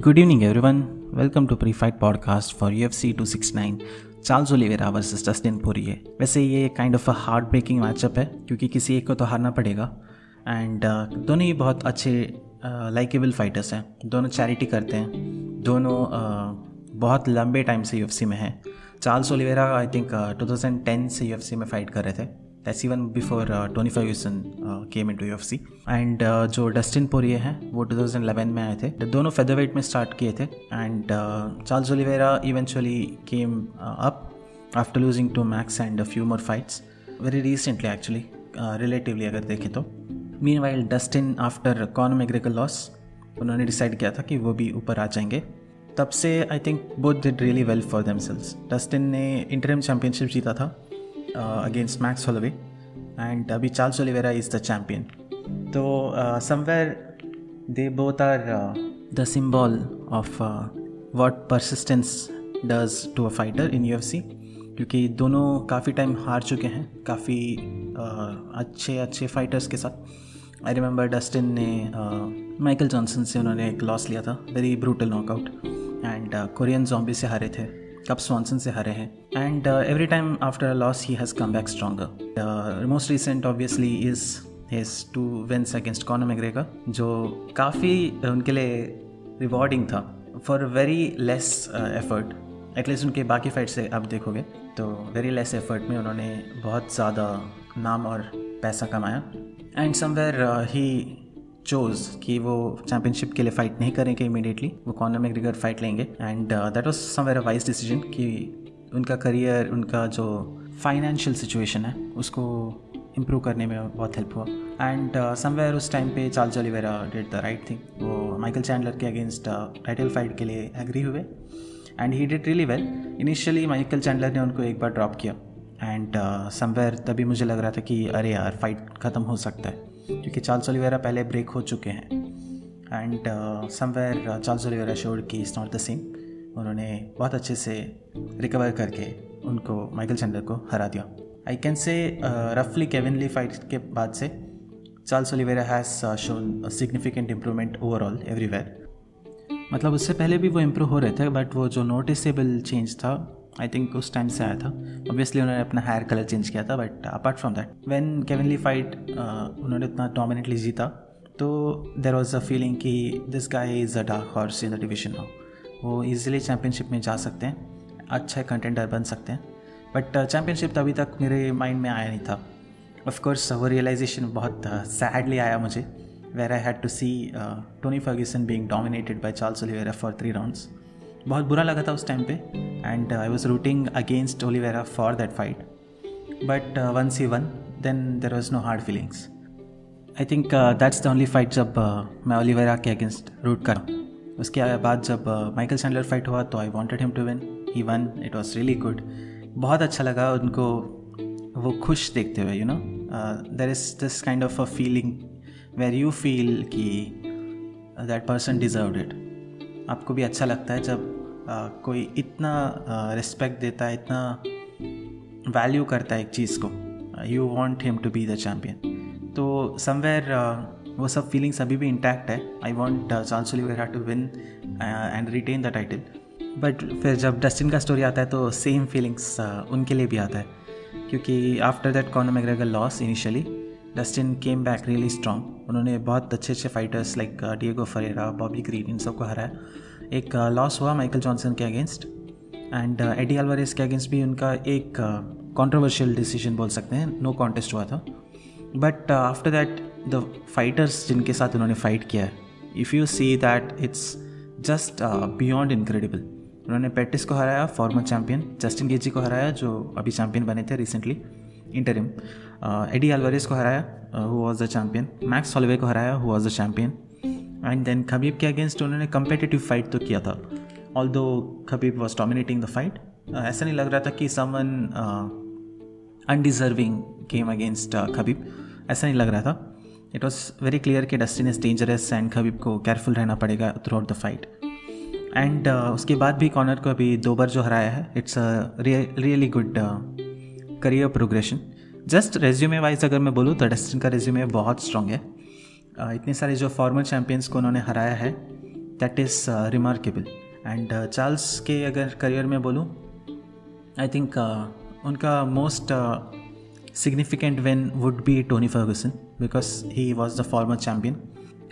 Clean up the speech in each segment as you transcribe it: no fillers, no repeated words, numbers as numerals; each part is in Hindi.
Good evening, everyone. Welcome to Pre-Fight Podcast for UFC 269. Charles Oliveira versus Dustin Poirier. वैसे ये kind of a heart breaking matchup है क्योंकि किसी एक को तो हारना पड़ेगा एंड दोनों ही बहुत अच्छे लाइकेबल फाइटर्स हैं. दोनों चैरिटी करते हैं, दोनों बहुत लंबे टाइम से UFC में हैं. चार्ल्स ओलिवेरा आई थिंक 2010 से UFC में फ़ाइट कर रहे थे. That's even before Tony Ferguson came into UFC. And जो डस्टिन पोरिये हैं वो 2011 में आए थे. दोनों फेदरवेट में स्टार्ट किए थे and Charles Oliveira eventually came up after losing to Max and a few more fights very recently actually, relatively अगर देखें तो. Meanwhile Dustin after Conor McGregor loss उन्होंने डिसाइड किया था कि वो भी ऊपर आ जाएंगे. तब से I think both did really well for themselves. Dustin ने इंटरिम चैम्पियनशिप जीता था अगेंस्ट मैक्स होलोवे एंड अभी Charles Oliveira is the champion. तो somewhere they both are the symbol of what persistence does to a fighter in UFC, क्योंकि दोनों काफ़ी टाइम हार चुके हैं काफ़ी अच्छे फाइटर्स के साथ. आई रिमेंबर डस्टिन ने माइकल जॉनसन से उन्होंने एक लॉस लिया था, very brutal knockout, and Korean zombie से हारे थे, कप स्वॉन्सन से हारे हैं, and every time after a loss he has come back stronger. Most recent obviously is his 2 wins against Conor McGregor, जो काफ़ी उनके लिए रिवॉर्डिंग था for very less effort. At least उनके बाकी फाइट से आप देखोगे तो वेरी लेस एफर्ट में उन्होंने बहुत ज़्यादा नाम और पैसा कमाया. एंड समवेयर ही चोज़ कि वो चैम्पियनशिप के लिए फ़ाइट नहीं करेंगे इमीडिएटली, वो कॉनर मैकग्रेगर फाइट लेंगे. And that was somewhere a wise decision कि उनका करियर, उनका जो फाइनेंशियल सिचुएशन है उसको इम्प्रूव करने में बहुत हेल्प हुआ. एंड समवेयर उस टाइम पे Charles Oliveira did the right thing. वो माइकल चैंडलर के अगेंस्ट टाइटल फाइट के लिए एग्री हुए and he did really well. Initially Michael Chandler ने उनको एक बार ड्रॉप किया एंड समवेयर तभी मुझे लग रहा था कि अरे यार फाइट ख़त्म हो सकता है, क्योंकि चार्ल्स ओलिवेरा पहले ब्रेक हो चुके हैं. And somewhere Charles Oliveira showed कि इट्स नॉट द सेम. उन्होंने बहुत अच्छे से रिकवर करके उनको माइकल चैंडलर को हरा दिया. आई कैन से रफली केविन ली फाइट के बाद से Charles Oliveira has shown significant improvement overall everywhere. मतलब उससे पहले भी वो इम्प्रूव हो रहे थे, बट वो जो नोटिसेबल चेंज था आई थिंक उस टाइम से आया था. ऑब्वियसली उन्होंने अपना हेयर कलर चेंज किया था, but apart from that when Kevin Lee fight उन्होंने इतना डोमिनेटली जीता तो देयर वाज अ फीलिंग कि this guy is a dark horse in the division now. वो ईजिली चैम्पियनशिप में जा सकते हैं, अच्छे कंटेंडर बन सकते हैं. बट चैम्पियनशिप अभी तक मेरे माइंड में आया नहीं था. ऑफकोर्स वो रियलाइजेशन बहुत सैडली आया मुझे, where I had to see Tony Ferguson being dominated by Charles Oliveira for 3 rounds. बहुत बुरा लगा था उस टाइम पे and I was rooting against Oliveira for that fight. But once he won, then there was no hard feelings. I think that's the only fight जब मैं Oliveira के against root करा. उसके बाद जब माइकल चैंडलर फाइट हुआ तो I wanted him to win. He won. It was really good. बहुत अच्छा लगा उनको वो खुश देखते हुए, you know. There is this kind of a feeling where you feel कि that person deserved it. आपको भी अच्छा लगता है जब कोई इतना रिस्पेक्ट देता है, इतना वैल्यू करता है एक चीज़ को. You want him to be the champion. तो somewhere वो सब फीलिंग्स अभी भी इंटैक्ट है. I want Charles Oliveira to win and retain the title. But फिर जब डस्टिन का स्टोरी आता है तो सेम फीलिंग्स उनके लिए भी आता है, क्योंकि after that Conor McGregor loss initially Dustin came back really strong. उन्होंने बहुत अच्छे fighters like Diego Ferreira, Bobby Green, इन सबको हराया. एक लॉस हुआ माइकल जॉनसन के अगेंस्ट एंड एडी अल्वारेज के अगेंस्ट भी उनका एक कंट्रोवर्शियल डिसीजन बोल सकते हैं, नो कॉन्टेस्ट हुआ था. But after that the fighters जिनके साथ उन्होंने फाइट किया है, if you see that it's just beyond incredible. उन्होंने पेटिस को हराया, फॉर्मर चैम्पियन, जस्टिन गेजी को हराया जो अभी चैम्पियन बने थे रिसेंटली इंटरिम, एडी अल्वारेज को हराया who was the champion, Max Holloway को हराया who was the champion, and then Khabib के अगेंस्ट उन्होंने कम्पिटिटिव फाइट तो किया था. Although Khabib was dominating the fight, ऐसा नहीं लग रहा था कि someone undeserving came against Khabib, ऐसा नहीं लग रहा था. इट वॉज वेरी क्लियर कि Dustin is dangerous and Khabib को केयरफुल रहना पड़ेगा throughout the fight. And उसके बाद भी कॉनर को अभी 2 बार जो हराया है, it's a really good career progression. Just resume wise अगर मैं बोलूँ तो डस्टिन का रेज्यूमे बहुत स्ट्रॉन्ग है. इतने सारे जो फॉर्मर चैम्पियंस को उन्होंने हराया है that is remarkable. And Charles के अगर करियर में बोलूँ, आई थिंक उनका most significant win would be Tony Ferguson because he was the former champion.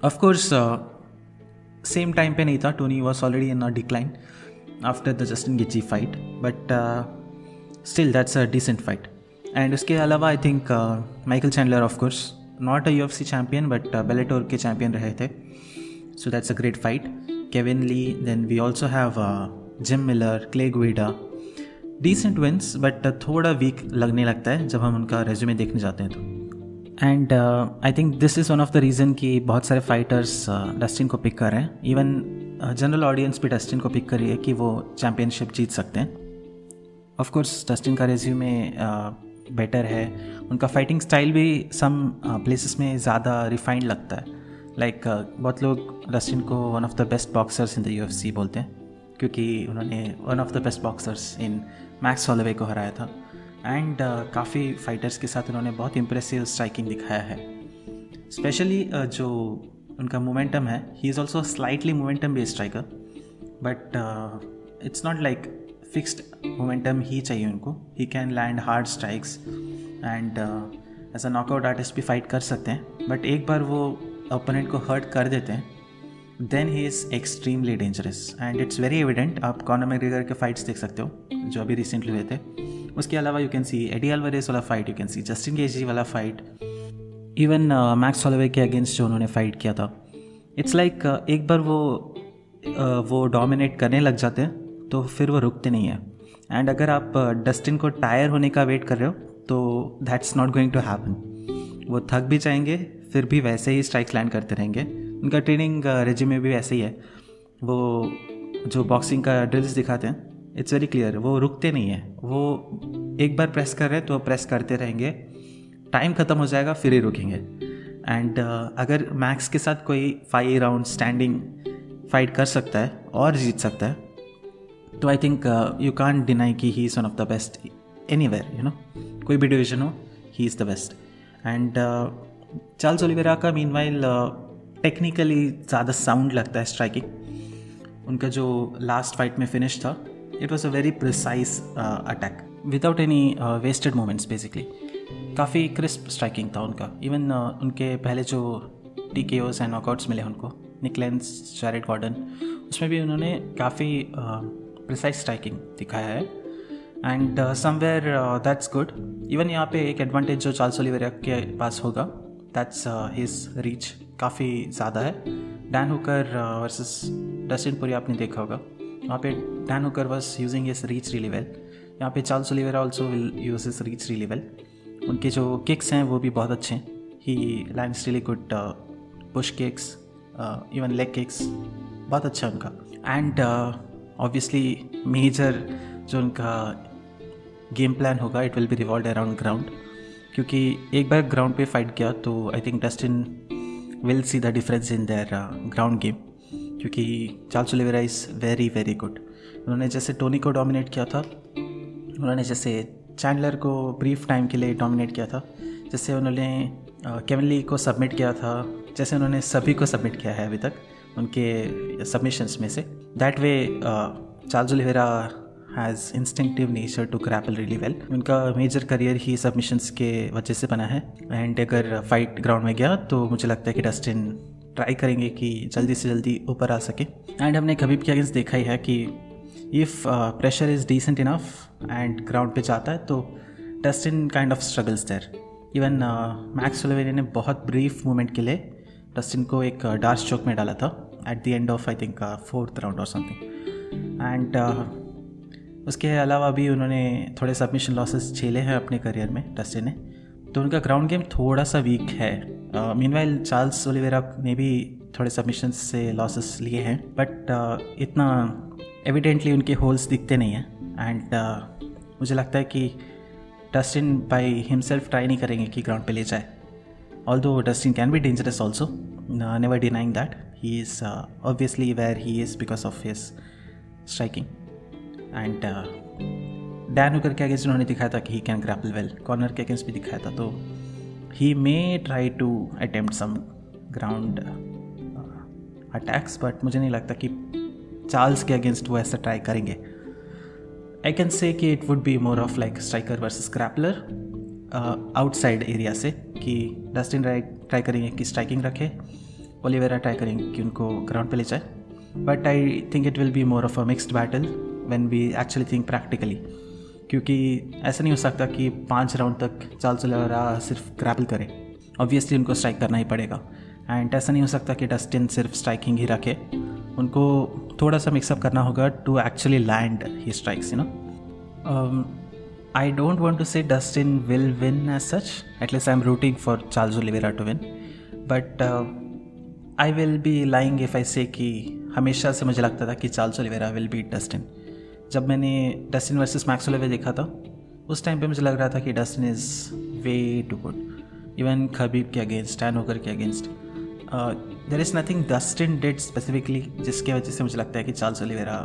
Of course, same time पे नहीं था. Tony was already in a decline after the Justin Gaethje fight, but still that's a decent fight. And उसके अलावा I think Michael Chandler, of course, not a UFC champion but Bellator के champion रहे थे, so that's a great fight. Kevin Lee, then we also have Jim Miller, Clay Guida. Decent wins, but थोड़ा वीक लगने लगता है जब हम उनका रेज्यूमे देखने जाते हैं तो. And I think this is one of the reason कि बहुत सारे फाइटर्स डस्टिन को पिक कर रहे हैं. इवन जनरल ऑडियंस भी डस्टिन को पिक कर रही है कि वो चैम्पियनशिप जीत सकते हैं. ऑफ कोर्स डस्टिन का रेज्यूमे बेटर है, उनका फाइटिंग स्टाइल भी सम प्लेसेस में ज़्यादा रिफाइंड लगता है. लाइक बहुत लोग डस्टिन को one of the best boxers in the UFC बोलते हैं क्योंकि उन्होंने one of the best boxers in max Holloway को हराया था. एंड काफ़ी फाइटर्स के साथ उन्होंने बहुत इम्प्रेसिव स्ट्राइकिंग दिखाया है. स्पेशली जो उनका मोमेंटम है, he is also slightly momentum based striker, but it's not like fixed momentum ही चाहिए उनको. He can land hard strikes and as a knockout artist भी फाइट कर सकते हैं, बट एक बार वो ओपोनेंट को हर्ट कर देते हैं then he is extremely dangerous. And it's very evident. आप कॉनर मैकग्रेगर के फाइट्स देख सकते हो जो अभी रिसेंटली हुए थे. उसके अलावा you can see Eddie Alvarez वाला fight, you can see Justin Gaethje वाला फाइट, इवन मैक्स हॉलोवे के अगेंस्ट जो उन्होंने फाइट किया था. इट्स लाइक एक बार वो डोमिनेट करने लग जाते हैं तो फिर वो रुकते नहीं हैं. एंड अगर आप डस्टिन को टायर होने का वेट कर रहे हो तो that's not going to happen. वो थक भी जाएंगे फिर भी वैसे ही स्ट्राइक्स लैंड करते रहेंगे. उनका ट्रेनिंग रेजिमे भी वैसे ही है. वो जो बॉक्सिंग का ड्रिल्स दिखाते हैं, इट्स वेरी क्लियर, वो रुकते नहीं हैं. वो एक बार प्रेस कर रहे हैं तो प्रेस करते रहेंगे, टाइम ख़त्म हो जाएगा फिर ही रुकेंगे. एंड अगर मैक्स के साथ कोई 5 राउंड स्टैंडिंग फाइट कर सकता है और जीत सकता है तो I think you can't deny कि he is one of the best anywhere. You know, कोई भी डिवीजन हो, he is the best. And Charles Oliveira का मीनवाइल टेक्निकली ज़्यादा साउंड लगता है स्ट्राइकिंग. उनका जो लास्ट फाइट में फिनिश था, it was a very precise attack without any wasted moments. Basically काफ़ी क्रिस्प स्ट्राइकिंग था उनका. इवन उनके पहले जो TKOs एंड नॉकआउट्स मिले उनको, निक लेंस, जैरेड गॉर्डन, उसमें भी उन्होंने काफ़ी प्रिसाइज स्ट्राइकिंग दिखाया है. And somewhere that's good. Even यहाँ पे एक एडवांटेज जो चार्ल्स ओलिवेरा के पास होगा, दैट्स हिज रीच काफ़ी ज़्यादा है. डैन हुकर वर्सेस डस्टिन पोरिये आपने देखा होगा, वहाँ पे Dan Hooker was using his reach really well. यहाँ पे Charles Oliveira also will use his reach really well. उनके जो किक्स हैं वो भी बहुत अच्छे हैं. ही lands really good push kicks, even leg kicks, बहुत अच्छा उनका. एंड ऑब्वियसली मेजर जो उनका गेम प्लान होगा, it will B revolve around ground, क्योंकि एक बार ग्राउंड पे फाइट किया तो I think Dustin will see the difference in their ground game, क्योंकि Charles Oliveira is very very good. उन्होंने जैसे टोनी को डोमिनेट किया था, उन्होंने जैसे चैंडलर को ब्रीफ टाइम के लिए डोमिनेट किया था, जैसे उन्होंने केविन ली को सबमिट किया था, जैसे उन्होंने सभी को सबमिट किया है अभी तक उनके सबमिशंस में से. That way Charles Oliveira has instinctive nature to grapple really well. उनका मेजर करियर ही सबमिशंस के वजह से बना है. एंड अगर फाइट ग्राउंड में गया तो मुझे लगता है कि डस्टिन ट्राई करेंगे कि जल्दी से जल्दी ऊपर आ सके. एंड हमने खबीब के अगेंस्ट देखा ही है कि if pressure is decent enough and ground पे जाता है तो Dustin kind of struggles there. Even Max Holloway ने बहुत ब्रीफ मोमेंट के लिए डस्टिन को एक डार्क चोक में डाला था at the end of I think 4th round और समथिंग. एंड उसके अलावा भी उन्होंने थोड़े सबमिशन लॉसेस झेले हैं अपने करियर में डस्टिन ने, तो उनका ग्राउंड गेम थोड़ा सा वीक है. मीनवाइल चार्ल्स ओलिवेरा ने भी थोड़े सबमिशंस से लॉसेस लिए हैं, बट इतना एविडेंटली उनके होल्स दिखते नहीं हैं. एंड मुझे लगता है कि डस्टिन बाय हिमसेल्फ ट्राई नहीं करेंगे कि ग्राउंड पे ले जाए. Although Dustin can be dangerous also, never denying that. He is obviously where he is because of his striking. And Dan Hooker के अगेंस्ट उन्होंने दिखाया था कि he can grapple well, Conor के अगेंस्ट भी दिखाया था, तो he may try to attempt some ground attacks, but मुझे नहीं लगता कि चार्ल्स के अगेंस्ट वो ऐसा ट्राई करेंगे. आई कैन से कि it would be more of like striker versus grappler outside area से, कि डस्टिन ट्राई करेंगे कि स्ट्राइकिंग रखे, ओलिवेरा ट्राई करेंगे कि उनको ग्राउंड पे ले जाए. But I think it will be more of a mixed battle when we actually think practically, क्योंकि ऐसा नहीं हो सकता कि 5 राउंड तक चार्ल्स ओलिवेरा सिर्फ ग्रैपल करे. ऑब्वियसली उनको स्ट्राइक करना ही पड़ेगा. एंड ऐसा नहीं हो सकता कि डस्टिन सिर्फ स्ट्राइकिंग ही रखे, उनको थोड़ा सा मिक्सअप करना होगा टू एक्चुअली लैंड ही strikes, I don't want to say Dustin will win as such. At least I'm rooting for Charles Oliveira to win. But I will be lying if I say कि हमेशा से मुझे लगता था कि Charles Oliveira will beat Dustin. जब मैंने डस्टिन वर्सेस मैक्स होलोवे देखा था, उस टाइम पे मुझे लग रहा था कि Dustin is way too good. Even Khabib के अगेंस्ट, डैन होकर के against, there is nothing Dustin did specifically जिसके वजह से मुझे लगता है कि चार्ल्स ओलिवेरा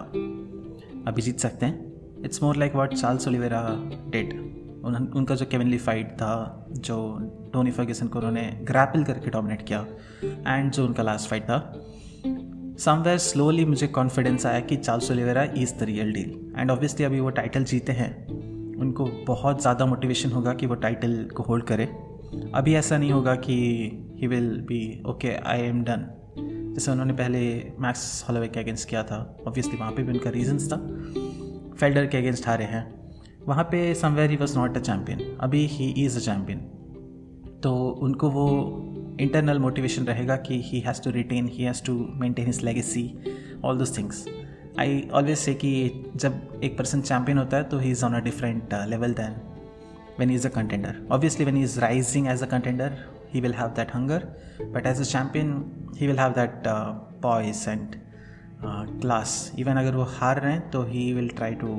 अभी जीत सकते हैं. It's more like what Charles Oliveira did. उनका जो केविन ली फाइट था, जो टोनी फर्ग्यूसन को उन्होंने ग्रैपल करके डोमिनेट किया, एंड जो उनका लास्ट फाइट था, समवेयर स्लोली मुझे कॉन्फिडेंस आया कि Charles Oliveira is the real deal. And obviously अभी वो टाइटल जीते हैं, उनको बहुत ज़्यादा मोटिवेशन होगा कि वो टाइटल को होल्ड करे. अभी ऐसा नहीं होगा कि he will be okay I am done, जैसे उन्होंने पहले मैक्स होलोवे के अगेंस्ट किया था. ऑब्वियसली वहाँ पे भी उनका रीजंस था, फेल्डर के अगेंस्ट हारे हैं, वहाँ पे somewhere he was not a champion. अभी ही इज़ अ चैम्पियन, तो उनको वो इंटरनल मोटिवेशन रहेगा कि he has to retain, he has to maintain his legacy, all those things. I always say कि जब एक पर्सन चैम्पियन होता है तो he is on a different level than when he is a contender. Obviously when he is rising as a contender, he will have that hunger, but as a champion he will have that poise and class. Even अगर वो हार रहे हैं तो he will try to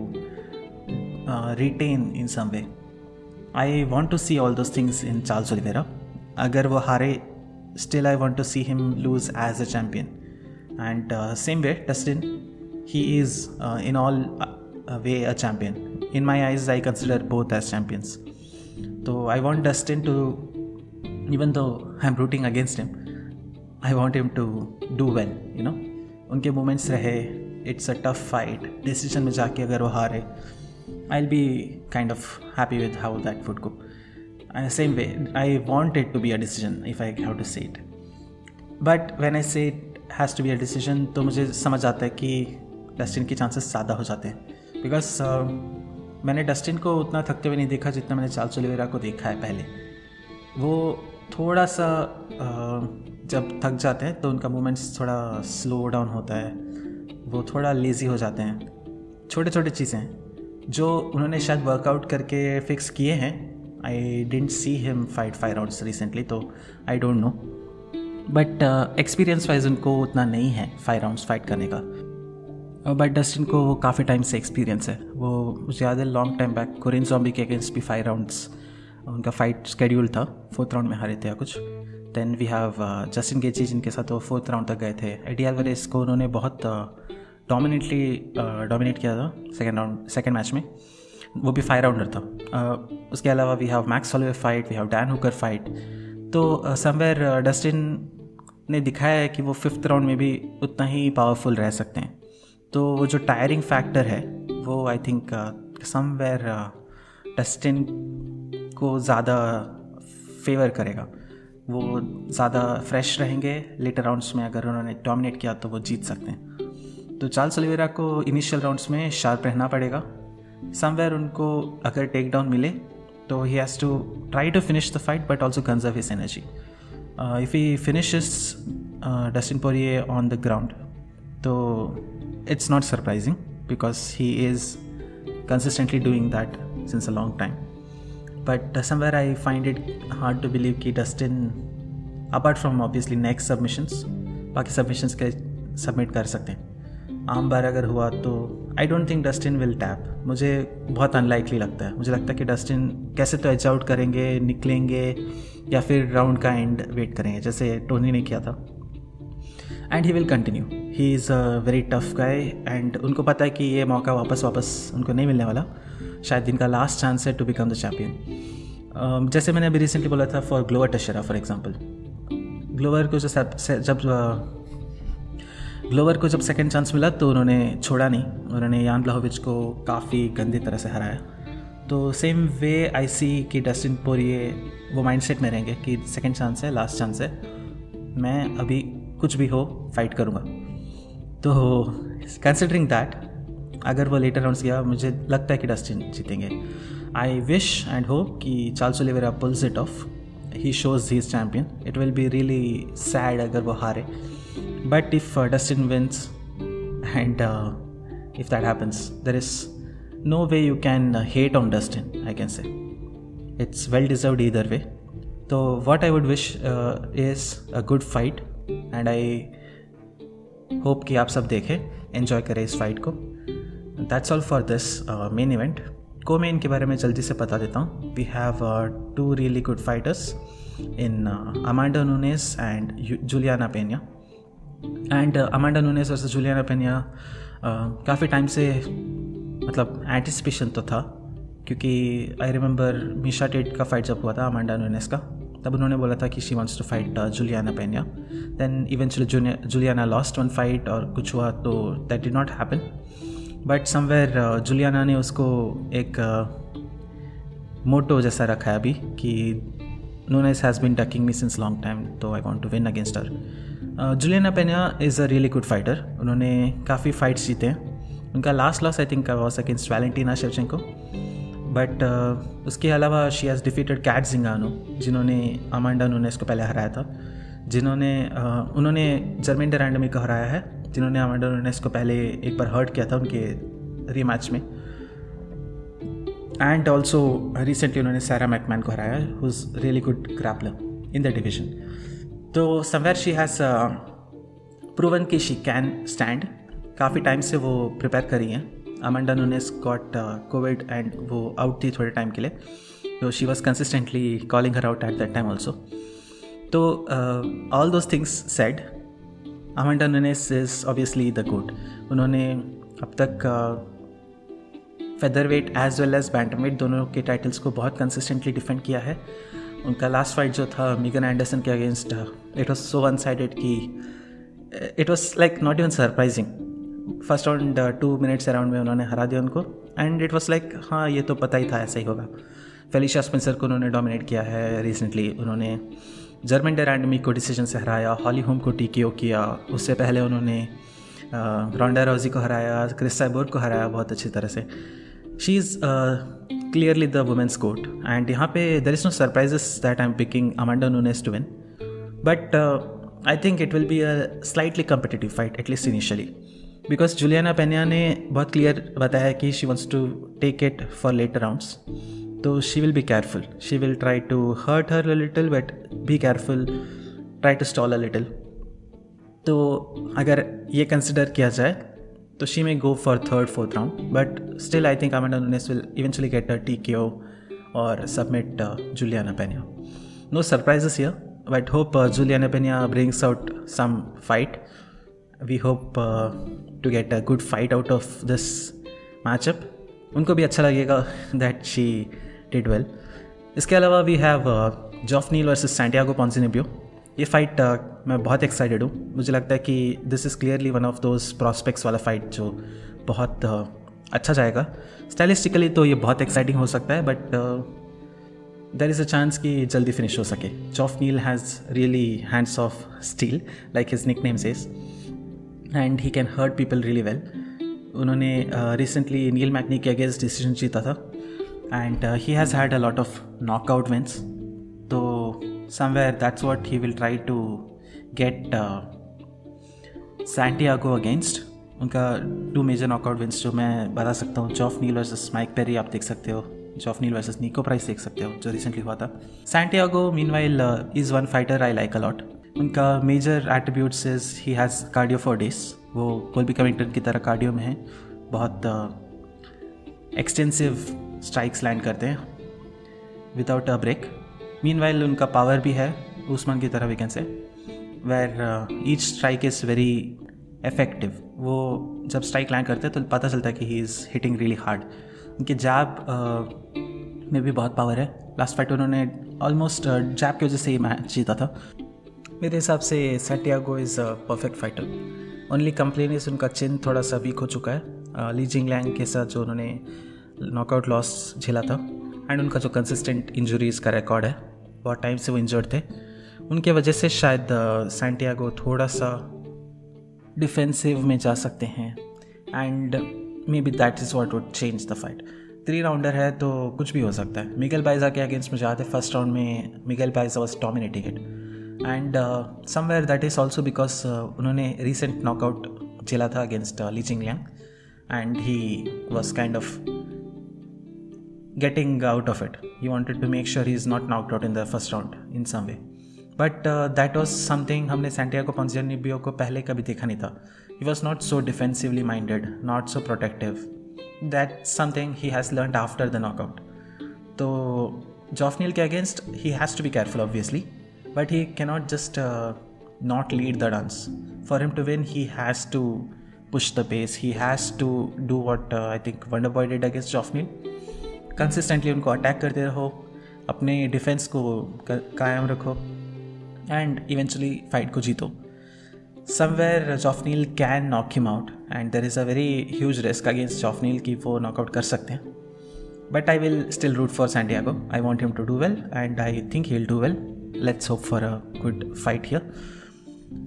retain in some way. I want to see all those things in Charles Oliveira. अगर वो हारे, still I want to see him lose as a champion. And same way Dustin, he is in all way a champion. In my eyes I consider both as champions. So I want Dustin to, even though I'm rooting against him, I want him to do well, उनके मोमेंट्स रहे, it's a tough fight, decision में जाके अगर वो हारे, I will be kind of happy with how that would go. Same way I want it to be a decision if I have to say it. But when I say it has to be a decision, तो मुझे समझ आता है कि डस्टिन के चांसेस ज़्यादा हो जाते हैं. बिकॉज मैंने डस्टिन को उतना थकते हुए नहीं देखा जितना मैंने चार्ल्स ओलिवेरा को देखा है पहले. वो थोड़ा सा जब थक जाते हैं तो उनका मूवमेंट्स थोड़ा स्लो डाउन होता है, वो थोड़ा लेज़ी हो जाते हैं. छोटे छोटे चीज़ें हैं जो उन्होंने शायद वर्कआउट करके फिक्स किए हैं. I didn't see him fight 5 rounds recently, तो I don't know, but experience wise उनको उतना नहीं है 5 राउंड्स फाइट करने का. बट डस्टिन को वो काफ़ी टाइम से एक्सपीरियंस है. वो मुझे याद है long time back Korean zombie के अगेंस्ट भी 5 राउंड्स उनका फाइट स्केड्यूल था, 4th राउंड में हारे थे या कुछ. Then we have Justin Gaethje, जिनके साथ वो 4th राउंड तक गए थे. एडी अल्वारेज को उन्होंने बहुत डोमिनेट किया था सेकेंड मैच में, वो भी 5 राउंडर था. उसके अलावा we have Max Holloway fight, we have Dan Hooker fight. तो समवेयर डस्टिन ने दिखाया है कि वो 5th राउंड में भी उतना ही पावरफुल रह सकते हैं. तो वो जो टायरिंग फैक्टर है वो आई थिंक समवेयर डस्टिन को ज़्यादा फेवर करेगा. वो ज़्यादा फ्रेश रहेंगे लेटर राउंड्स में. अगर उन्होंने डोमिनेट किया तो वो जीत सकते हैं. तो चार्ल्स ओलिवेरा को इनिशियल राउंड्स में शार्प रहना पड़ेगा. समवेयर उनको अगर टेक डाउन मिले तो he has to try to finish the fight but also conserve his energy. If he finishes Dustin Poirier on the ground, तो it's not surprising because he is consistently doing that since a long time. But somewhere I find it hard to believe कि Dustin, apart from obviously next submissions, बाकी submissions के submit कर सकते हैं. आम बार अगर हुआ तो I don't think Dustin will tap. मुझे बहुत अनलाइकली लगता है. मुझे लगता है कि Dustin कैसे तो एज आउट करेंगे, निकलेंगे, या फिर राउंड का एंड वेट करेंगे जैसे टोनी ने किया था. And he will continue. He is a very tough guy and उनको पता है कि ये मौका वापस उनको नहीं मिलने वाला. शायद इनका लास्ट चांस है टू बिकम द चैम्पियन. जैसे मैंने अभी रिसेंटली बोला था for Glover Teixeira for example. Glover को जब ग्लोवर को जब सेकंड चांस मिला तो उन्होंने छोड़ा नहीं, उन्होंने यान ब्लाहोविच को काफ़ी गंदी तरह से हराया। तो सेम वे आई सी कि डस्टिन पोरिये वो माइंडसेट में रहेंगे कि सेकंड चांस है, लास्ट चांस है, मैं अभी कुछ भी हो फाइट करूँगा। तो कंसिडरिंग दैट अगर वो लेटर राउंड्स गया, मुझे लगता है कि डस्टिन जीतेंगे। आई विश एंड होप कि Charles Oliveira pulls it off, he shows he is champion. It will be really sad अगर वो हारे, but if Dustin wins and if that happens, there is no way you can hate on Dustin, I can say. It's well deserved either way. So what I would wish is a good fight, and I hope कि आप सब देखें, enjoy करें इस fight को. That's all for this main event. Co-main के बारे में जल्दी से बता देता हूँ. We have two really good fighters in Amanda Nunes and Juliana Pena. And Amanda Nunes versus Juliana Pena काफ़ी टाइम से मतलब एंटिसिपेशन तो था, क्योंकि आई रिमेंबर मीशा टेट का फाइट जब हुआ था अमांडा नुनेस का, तब उन्होंने बोला था कि she wants to fight Julianna Peña. Then eventually Julianna lost one fight और कुछ हुआ तो that did not happen, but somewhere Julianna ने उसको एक मोटो जैसा रखा है अभी कि Nunes has been ducking me since long time, so I want to win against her. Juliana Pena is a really good fighter. उन्होंने काफ़ी फाइट्स जीते हैं। उनका last loss I think was against Valentina Shevchenko, but उसके अलावा शी हैज़ डिफीटेड कैट जिंगानो, जिन्होंने अमांडा नुनेस को पहले हराया था, उन्होंने जर्मेंडर रैंडमी को हराया है, जिन्होंने अमांडा नुनेस को पहले एक बार हर्ट किया था उनके रीमैच में, एंड ऑल्सो रिसेंटली उन्होंने सारा मैकमैन को हराया, who is really good grappler in the division. तो समवेयर शी हैज़ प्रूवन कि शी कैन स्टैंड। काफ़ी टाइम से वो प्रिपेयर करी हैं। Amanda Nunes got Covid and वो आउट थी थोड़े टाइम के लिए, तो she was consistently calling her out at that time also. तो all those things said, Amanda Nunes is obviously the good. उन्होंने अब तक feather weight as well as bantamweight दोनों के टाइटल्स को बहुत कंसिस्टेंटली डिफेंड किया है। उनका लास्ट फाइट जो था मीगन एंडरसन के against, it was so one sided कि it was like not even surprising. First round 2 minutes around में उन्होंने हरा दिया उनको, एंड इट वॉज लाइक हाँ ये तो पता ही था ऐसा ही होगा। फेलिशिया स्पेंसर को उन्होंने डोमिनेट किया है रिसेंटली, उन्होंने जर्मेंडर रैंडमी को डिसीजन से हराया, हॉली होम को टीकेओ किया, उससे पहले उन्होंने रोंडा राउजी को हराया, क्रिस साइबोर्ग को हराया बहुत अच्छी तरह से। She is clearly the women's GOAT, and यहाँ पे there is no surprises that I am picking Amanda Nunes to win, but I think it will be a slightly competitive fight at least initially, because Julianna Peña ने बहुत क्लियर बताया कि she wants to take it for later rounds, तो she will be careful, she will try to hurt her a little but be careful, try to stall a little. तो अगर ये कंसिडर किया जाए तो she may go for 3rd, 4th round, but still I think Amanda Nunes will eventually get a TKO or submit Juliana Pena. No surprises here, but hope Juliana Pena brings out some fight. We hope to get a good fight out of this matchup. उनको भी अच्छा लगेगा that she did well. इसके अलावा we have Geoff Neal versus Santiago Ponzinibbio. ये फाइट मैं बहुत एक्साइटेड हूँ। मुझे लगता है कि this is clearly one of those prospects वाला फाइट जो बहुत अच्छा जाएगा। स्टाइलिस्टिकली तो ये बहुत एक्साइटिंग हो सकता है, but there is a chance कि जल्दी फिनिश हो सके। Geoff Neal has really hands of steel like his nickname says, and he can hurt people really well. उन्होंने रिसेंटली नील मैकनी के अगेंस्ट डिसीजन जीता था, and he has had a lot of knockout wins, तो somewhere that's what he will try to get Santiago against. उनका 2 मेजर नॉकआउट विंस जो मैं बता सकता हूँ, जॉफ नील वर्सेस माइक पेरी आप देख सकते हो, जॉफ नील वर्सेस निको प्राइस देख सकते हो जो रिसेंटली हुआ था। Santiago meanwhile is one fighter I like a lot. उनका major attributes is he has cardio for days, वो कोल्बी कविंगटन की तरह कार्डियो में है, बहुत एक्सटेंसिव स्ट्राइक्स लैंड करते हैं विदाउट अ ब्रेक। मीनवाइल उनका पावर भी है उस्मान की तरह, we can say, where each strike is very effective. वो जब स्ट्राइक लैंड करते हैं तो पता चलता है कि he is hitting really hard. उनके जैब में भी बहुत पावर है। लास्ट फाइट उन्होंने ऑलमोस्ट जैब की वजह से ही मैच जीता था। मेरे हिसाब से Santiago is a perfect fighter. Only complain इस उनका चिन थोड़ा सा वीक हो चुका है ली जिंगलैंग के साथ जो उन्होंने नॉकआउट लॉस झेला था, एंड उनका जो कंसिस्टेंट इंजरीज़ का रिकॉर्ड है, बहुत टाइम से वो इंजर्ड थे, उनके वजह से शायद सैंटियागो थोड़ा सा डिफेंसिव में जा सकते हैं, and may be that is what would change the fight. 3 rounder है तो कुछ भी हो सकता है। मिगेल बाइजा के अगेंस्ट में जाते फर्स्ट राउंड में Miguel Baeza was dominating it, and somewhere that is also because उन्होंने रिसेंट नॉकआउट झेला था against Li Jingliang, and he was kind of getting out of it. He wanted to make sure he is not knocked out in the first round in some way. But that was something हमने सैंटियागो पोंजिनिबियो को पहले कभी देखा नहीं था. He was not so defensively minded, not so protective. That's something he has learned after the knockout. तो जॉफ नील के against he has to be careful obviously, but he cannot just not lead the dance. For him to win, he has to push the pace. He has to do what I think Wonderboy did against Geoff Neal. Consistently उनको अटैक करते रहो, अपने डिफेंस को कायम रखो, एंड इवेंचुअली फाइट को जीतो. Somewhere Geoff Neal can knock him out, and there is a very huge risk against Geoff Neal कि वो नॉकआउट कर सकते हैं. But I will still root for Santiago. I want him to do well, and I think he will do well. Let's hope for a good fight here.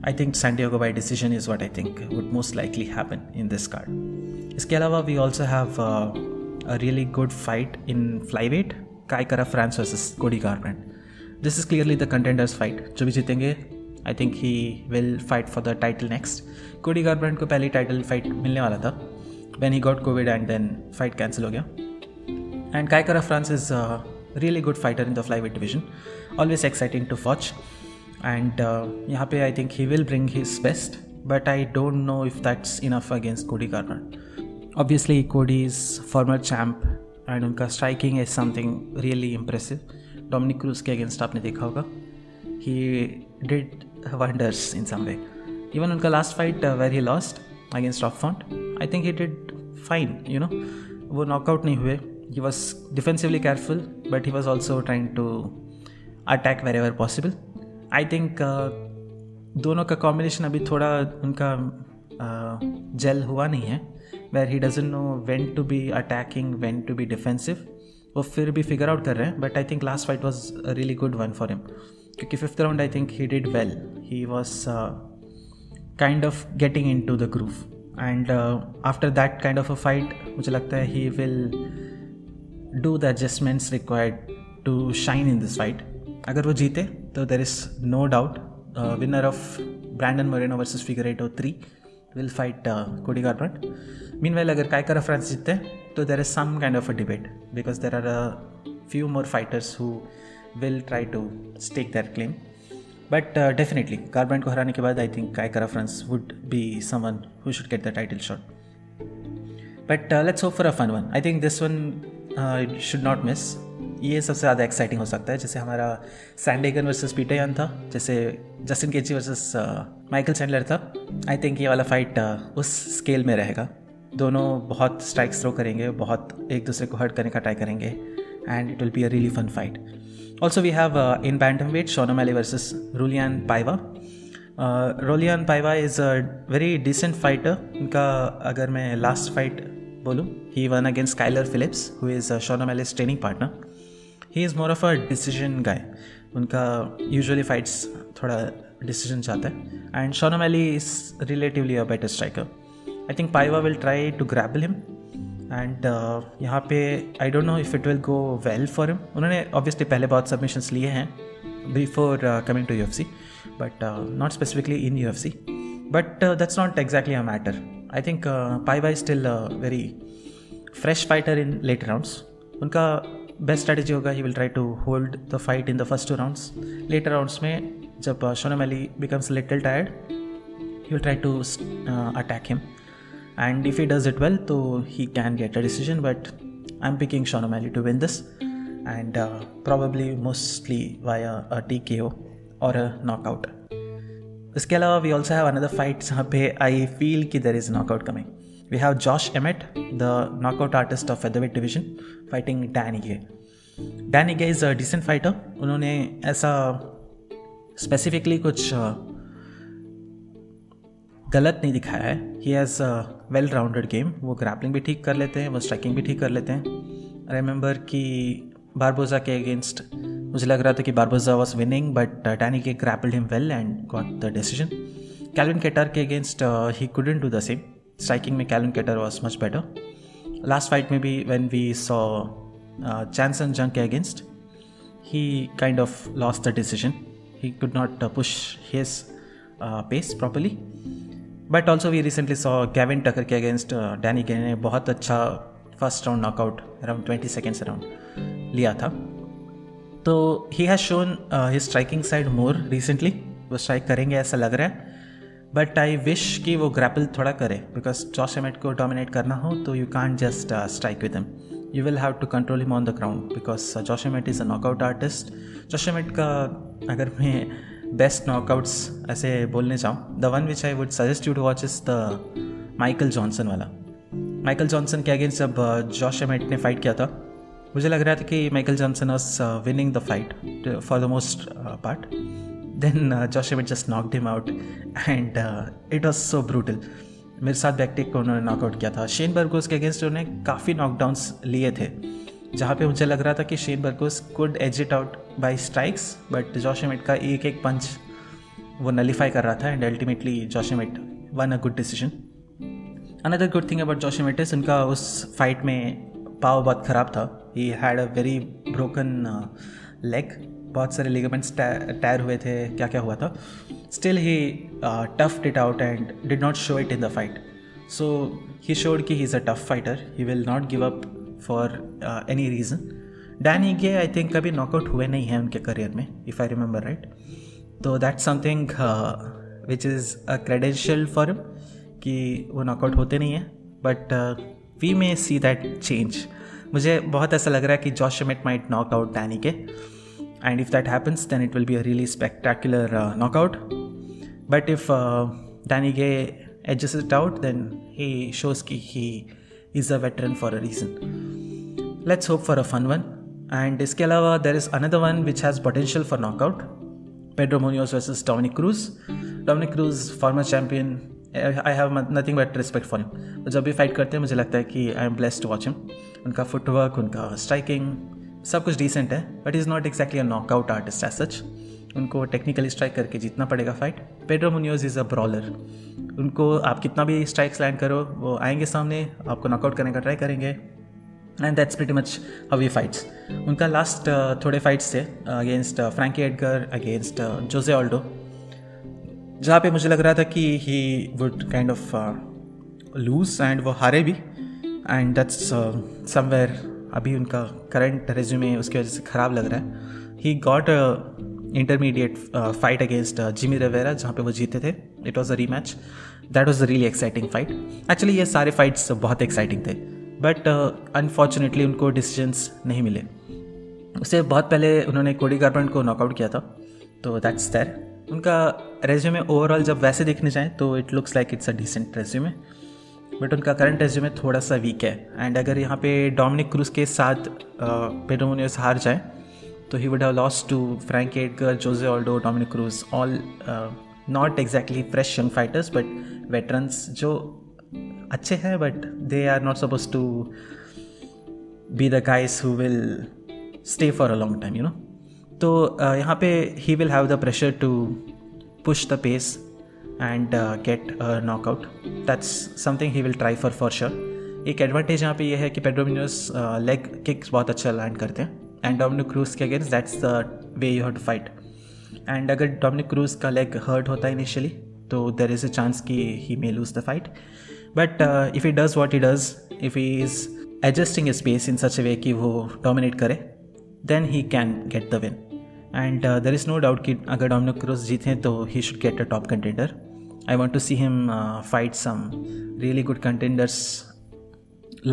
I think Santiago by decision is what I think would most likely happen in this card. इसके अलावा we also have a really good fight in flyweight, Kai Kara-France versus Cody Garbrandt. This is clearly the contenders fight. जो भी जीतेंगे, I think he will fight for the title next. Cody Garbrandt को पहली title fight मिलने वाला था when he got COVID and then fight cancel हो गया. And Kai Kara-France is a really good fighter in the flyweight division. Always exciting to watch. And यहाँ पे I think he will bring his best, but I don't know if that's enough against Cody Garbrandt. Obviously Cody is former champ and उनका striking is something really impressive. Dominic Cruz के against आपने देखा होगा, he did wonders in some way. Even उनका last fight where he lost against Rob Font, I think he did fine, you know. वो knockout नहीं हुए. He was defensively careful, but he was also trying to attack wherever possible. I think दोनों का combination अभी थोड़ा उनका gel हुआ नहीं है, where he doesn't know when to be attacking, when to be defensive. वो फिर भी figure out कर रहे हैं, but I think last fight was a really good one for him. क्योंकि 5th round I think he did well. He was kind of getting into the groove. And after that kind of a fight, मुझे लगता है he will do the adjustments required to shine in this fight. अगर वो जीते तो there is no doubt winner of Brandon Moreno versus Figueiredo 3 will fight Cody Garbrandt. Meanwhile, अगर Kai Kara-France जीतते तो there is some kind of a debate because there are a few more fighters who will try to stake their claim. But definitely, Garbrandt को हराने के बाद I think Kai Kara-France would be someone who should get the title shot. But let's hope for a fun one. I think this one should not miss. ये सबसे ज़्यादा एक्साइटिंग हो सकता है, जैसे हमारा सैंडेगन वर्सेस पीटर यान था, जैसे Justin Gaethje versus Michael Chandler था. आई थिंक ये वाला फाइट उस स्केल में रहेगा. दोनों बहुत स्ट्राइक्स थ्रो करेंगे, बहुत एक दूसरे को हर्ट करने का ट्राई करेंगे, and it will be a really fun fight. Also we have in bantamweight Sean O'Malley versus Raulian Paiva. Raulian Paiva is a very decent fighter. उनका अगर मैं लास्ट फाइट बोलूँ, he won against Kyler Phillips who is Sean O'Malley's training partner. He is more of a decision guy. उनका यूजुअली फाइट्स थोड़ा डिसीजन चाहता है, and Sean O'Malley is relatively a better striker. I think पाइवा will try to grapple him, and यहाँ पे I don't know if it will go well for him. उन्होंने ऑब्वियसली पहले बहुत सबमिशंस लिए हैं before coming to UFC, but not specifically in UFC. But that's not exactly a matter. I think Paiva is still a very fresh fighter in later rounds. उनका best strategy होगा, he will try to hold the fight in the first 2 rounds. Later rounds में जब Sean O'Malley becomes a little tired, he will try to attack him. And if he does it well, so he can get a decision. But I'm picking Sean O'Malley to win this, and probably mostly via a TKO or a knockout. इसके अलावा we also have another fight जहाँ पे I feel कि there is a knockout coming. We have Josh Emmett, the knockout artist of featherweight division, fighting Dan Ige. Dan Ige is a decent fighter. उन्होंने ऐसा specifically कुछ गलत नहीं दिखाया है. He has a well rounded game. वो ग्रैपलिंग भी ठीक कर लेते हैं, वो स्ट्राइकिंग भी ठीक कर लेते हैं. आई रिमेंबर कि बारबोजा के अगेंस्ट मुझे लग रहा था कि Barboza was winning, but Dan Ige grappled him well and got the decision. Calvin Kattar के against he couldn't do the same. Striking में Calvin Kattar was much better. Last fight में भी when we saw Chan Sung के against, he kind of lost the decision. He could not push his pace properly. But also we recently saw Gavin Tucker के against Danny Gay ने बहुत अच्छा first round knockout around 20 seconds around लिया था. तो he has shown his striking side more recently. वो स्ट्राइक करेंगे ऐसा लग रहा है, बट आई विश कि वो ग्रैपल थोड़ा करे, बिकॉज जॉश एमेट को डोमिनेट करना हो तो you can't just strike with him. You will have to control him on the ground because Josh Emmett is a knockout artist. Josh Emmett का अगर मैं बेस्ट knockouts ऐसे बोलने चाहूँ, the one which I would suggest you to watch is the Michael Johnson वाला. माइकल जॉनसन के अगेंस्ट जब जॉश एमेट ने फाइट किया था, मुझे लग रहा था कि Michael Johnson was winning the fight for the most part. Then Josh Emmett just knocked him out and it was so brutal. मेरे साथ बैकटेक को उन्होंने नॉकआउट किया था. शेन बर्गोस के अगेंस्ट उन्होंने काफ़ी नॉकडाउन्स लिए थे, जहाँ पे मुझे लग रहा था कि Shane Burgos could edge it out by strikes, but Josh Emmett का एक एक पंच वो नलीफाई कर रहा था and ultimately Josh Emmett won a good decision. Another good thing about Josh Emmett is उनका उस फाइट में पाव बहुत ख़राब था. He had a very broken leg. बहुत सारे लिगामेंट्स टायर हुए थे, क्या क्या हुआ था. स्टिल ही टफ्ड it out and did not show it in the fight. So he showed कि he is a tough fighter. He will not give up for any reason. Dan Ige I think कभी नॉकआउट हुए नहीं हैं उनके करियर में, इफ़ आई रिमेंबर राइट. तो that's something which is a credential for him कि वो नॉकआउट होते नहीं हैं, but we may see that change. मुझे बहुत ऐसा लग रहा है कि Josh एमेट might knock out Danny के. And if that happens, then it will be a really spectacular knockout. But if Danny Gay edges it out, then he shows that he is a veteran for a reason. Let's hope for a fun one. And इसके अलावा there is another one which has potential for knockout. Pedro Munoz versus Dominic Cruz. Dominic Cruz, former champion. I have nothing but respect for him. जब भी फाइट करते हैं मुझे लगता है कि I am blessed to watch him. उनका फुटवर्क, उनका स्ट्राइकिंग सब कुछ डिसेंट है, but is not exactly a knockout artist as such. उनको टेक्निकली स्ट्राइक करके जीतना पड़ेगा fight. Pedro Munhoz is a brawler. उनको आप कितना भी स्ट्राइक्स लैंड करो, वो आएंगे सामने, आपको नॉकआउट करने का ट्राई करेंगे, and that's pretty much how he fights. उनका लास्ट थोड़े फाइट्स थे against Frankie Edgar, against José Aldo, जहाँ पे मुझे लग रहा था कि he would kind of lose and वो हारे भी. एंड दैट्स समवेयर अभी उनका करंट रेज्यूमे उसकी वजह से ख़राब लग रहा है. He got intermediate fight against Jimmy Rivera, जहाँ पे वो जीते थे. It was a rematch. That was a really exciting fight. Actually ये सारे फाइट्स बहुत एक्साइटिंग थे, बट अनफॉर्चुनेटली उनको डिसीजंस नहीं मिले. उससे बहुत पहले उन्होंने कोडी गारबैंड को नॉकआउट किया था, तो दैट्स देयर. उनका रेज्यूमे ओवरऑल जब वैसे देखने जाएँ तो it looks like it's a decent resume, but उनका करंट रेज्यूमे थोड़ा सा वीक है. एंड अगर यहाँ पे डोमिनिक क्रूज के साथ पेड्रो मुनियोज हार जाए तो he would have lost to Frankie Edgar, José Aldo, Dominick Cruz, all not exactly fresh young fighters but veterans जो अच्छे हैं, but they are not suppose to be the guys who will stay for a long time, you know. तो यहाँ पे he will have the pressure to push the pace and get a knockout. That's something he will try for sure. एक एडवांटेज यहाँ पे ये है कि पेड्रो मुनियोज लेग किक्स बहुत अच्छा लैंड करते हैं, एंड डोमिनिक क्रूज के against that's the way you have to fight. And अगर डोमिनिक क्रूज का लेग हर्ट होता है इनिशियली तो देर इज़ अ चांस कि he may lose the fight. But if he does what he does, if he is adjusting his pace in such a way कि वो डोमिनेट करे, then he can get the win. And there is no doubt कि अगर डोमिनिक क्रूज जीतें तो he should get a top contender. I want to see him fight some really good contenders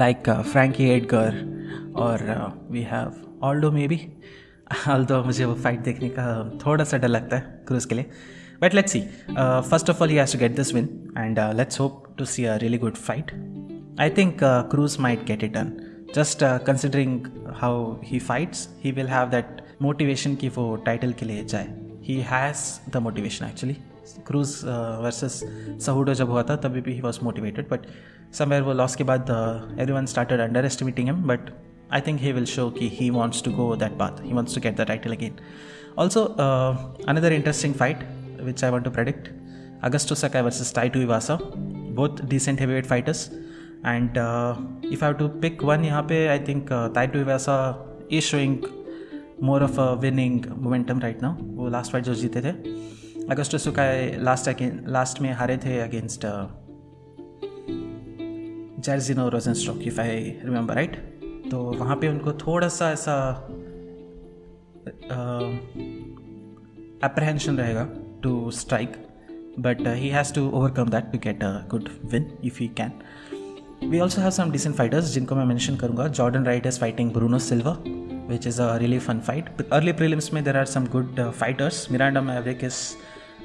like Frankie Edgar or we have Aldo maybe. Although मुझे वो फाइट देखने का थोड़ा सा डर लगता है क्रूज के लिए. But let's see. First of all, he has to get this win, and let's hope to see a really good fight. I think Cruz might get it done. Just considering how he fights, he will have that motivation कि वो title के लिए जाए. He has the motivation actually. Cruz versus Cejudo जब हुआ था तभी भी he was motivated, but somewhere वो लॉस के बाद everyone started underestimating him, but I think he will show कि he wants to go that path. He wants to get the title again. Also, another interesting fight which I want to predict: Augusto Sakai versus Taito Iwasa. Both decent heavyweight fighters. And if I have to pick one, यहाँ पे I think Taito Iwasa is showing more of a winning momentum right now. वो last fight जो जीते थे. Augusto Sakai last में हारे थे against Jairzinho Rosenstruck, if I remember right. तो वहाँ पे उनको थोड़ा सा ऐसा apprehension रहेगा to strike, but he has to overcome that to get a good win if he can. We also have some decent fighters जिनको मैं mention करूँगा. Jordan Wright is fighting Bruno Silva, which is a really fun fight. Early prelims में there are some good fighters. Miranda Maverick is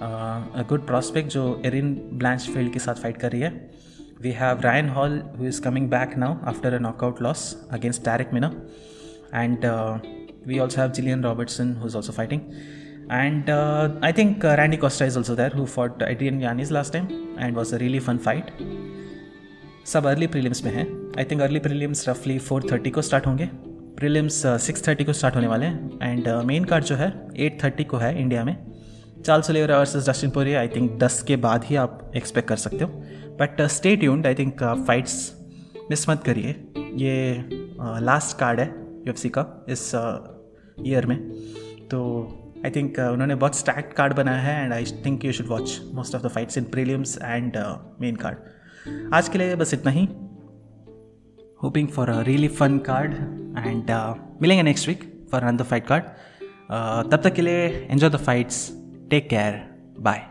a good prospect जो Erin Blanchfield के साथ fight कर रही है. We have Ryan Hall, who is coming back now after a knockout loss against Tarek Minna. And we also have Jillian Robertson, who's also fighting. And I think Randy Costa is also there, who fought Adrian Yanez last time and was a really fun fight. सब early prelims में हैं. I think early prelims roughly 4:30 को start होंगे. Prelims 6:30 को start होने वाले हैं. And main card जो है 8:30 को है इंडिया में. Charles Oliveira versus Dustin Poirier I think 10 के बाद ही आप एक्सपेक्ट कर सकते हो. But stay tuned. I think fights miss मत करिए. ये लास्ट कार्ड है UFC का इस ईयर में, तो आई थिंक उन्होंने बहुत स्टैक्ड कार्ड बनाया है and I think you should watch most of the fights in prelims and main card. आज के लिए बस इतना ही. Hoping for a really fun card and मिलेंगे next week for another fight card. तब तक के लिए enjoy the fights. Take care. Bye.